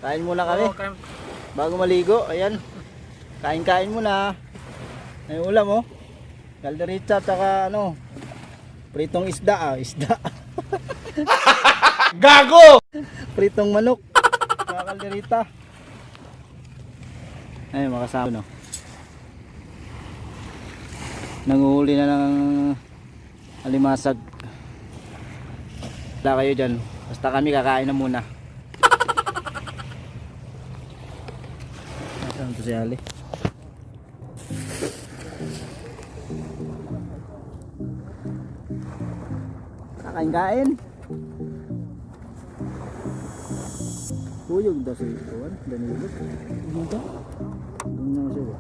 Kain muna kami. Oo, kain. Bago maligo, ayan. Kain-kain muna. May ulam oh. Kalderita tsaka ano, pritong isda isda. Gago! Pritong manok. Tsaka kalderita. Ay, makasama no. Nanguhuli na ng alimasag. Basta kayo dyan. Basta kami kakain na muna. Nasaan ito si Ali? Kakain-kain. Uyog daw si Juan. Danilo. Uyog daw. Doon naman siya ba?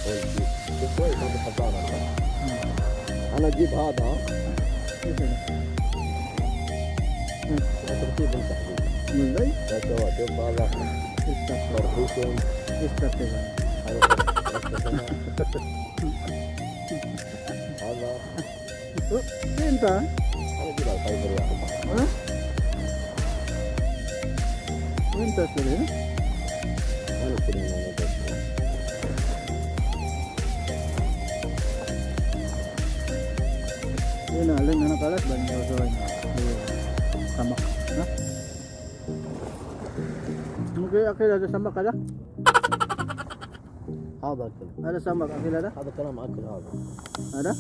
كويس هذا خسارة. أنا أجيب هذا ترتيب التحديد. Mulai. لا سوا شوف هذا مربوطين. هذا هذا Pinta. أنا أجيب هذا فايبر واحد. Hah? Pinta sila. أنا أشتري من هذا. Yun na, alin na nakalat ba niya sa kanya? Samak. Ha? Mungkin akila ada samak ada? هذا كلام. Ada samak akila ada? هذا كلام أكل هذا. Ada?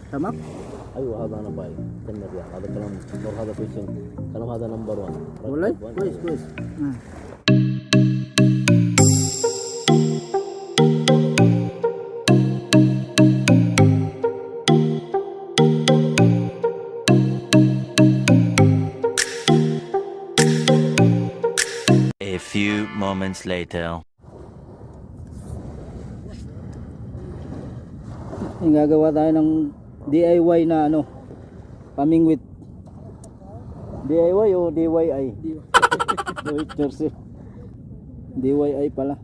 Samak? أيوة هذا أنا باي. كم ريال هذا كلام. لو هذا في سن كلام هذا نمبر 1. Boleh? Kuis, kuis. A few moments later. Yung gagawa tayo ng DIY na ano, pamingwit. DIY o DIY? Do it yourself. DIY pala.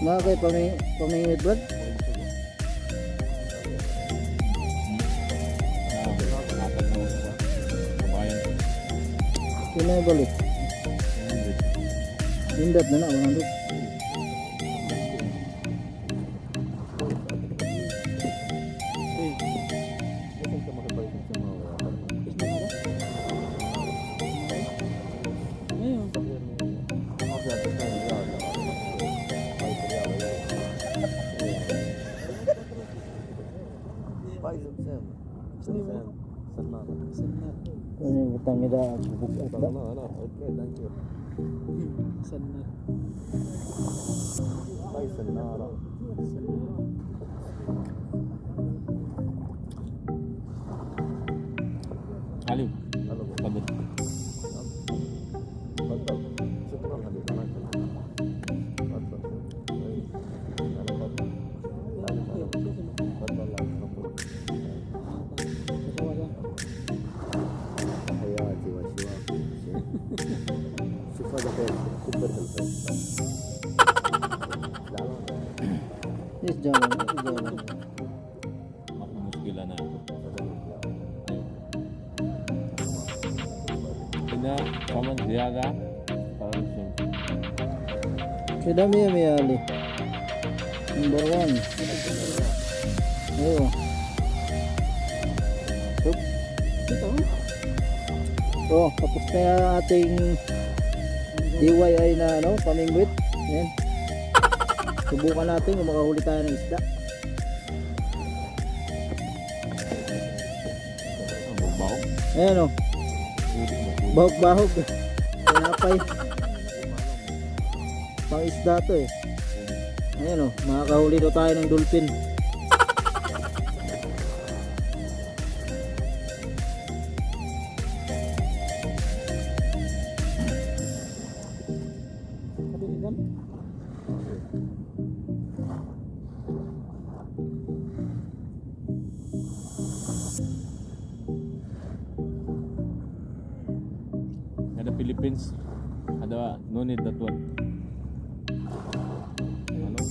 Mga kay pamingwit ba? Sino yung balik? Hindap na na, 100. Ano yung butang nila? Bubukat ba? Okay, thank you. Ay, sanara. Alim. Halo, Pagod. betul. Syukran hadir. Betul. حياتي واشواقي. شوف هذا كيف كبر الفيل. Yes, jalan. Ako muskila na. Ina, kaman diyaga. Parang Kaya dami yung mayali. Number 1. Ayo. Tup. So, tapos na yung ating DIY na ano, pamingwit. Ayan. Subukan natin kung makahuli tayo ng isda. baho. Ayan o. Bahog-bahog. Pinapay. Pang isda to eh. Ayan o. Makakahuli daw tayo ng dolphin. Ada Philippines. Ada no need that one. Ano?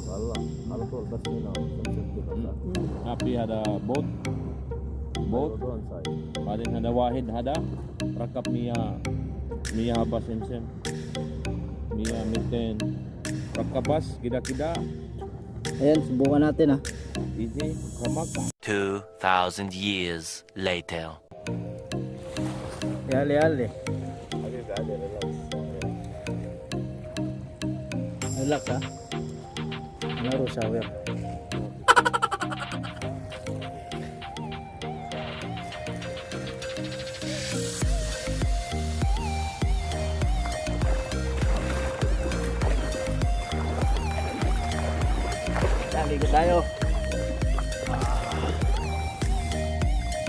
والله على طول بس هنا Tapi ada boat. Boat. بعدين ada واحد هذا ركب مية habas sem. Mia mitten. Rakab bas kida-kida. Ayan, subukan natin ah. Easy. Ramak. 2,000 years later. Yali. Relax ha. Ano shower. Ligo tayo.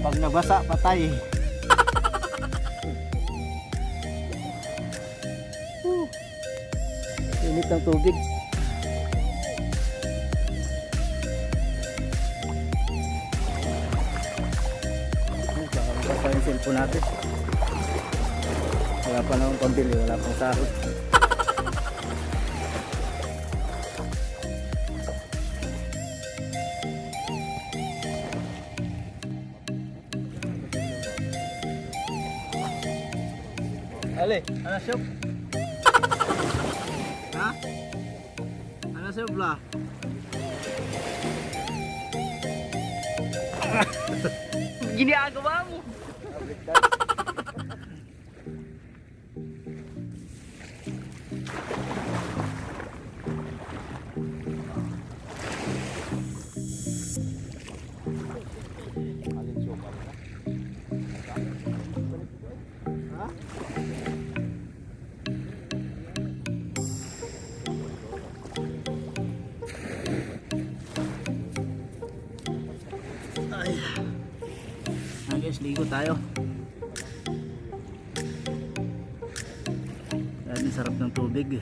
Pag nabasa, patay. Init ng tubig. Baka mabasa yung cellphone natin. Wala pa naman pambili, wala pang sahod. Ale, ano shop? Ha? Ano shop lah? Gini agawa mo. Guys, ligo tayo. Yan, sarap ng tubig.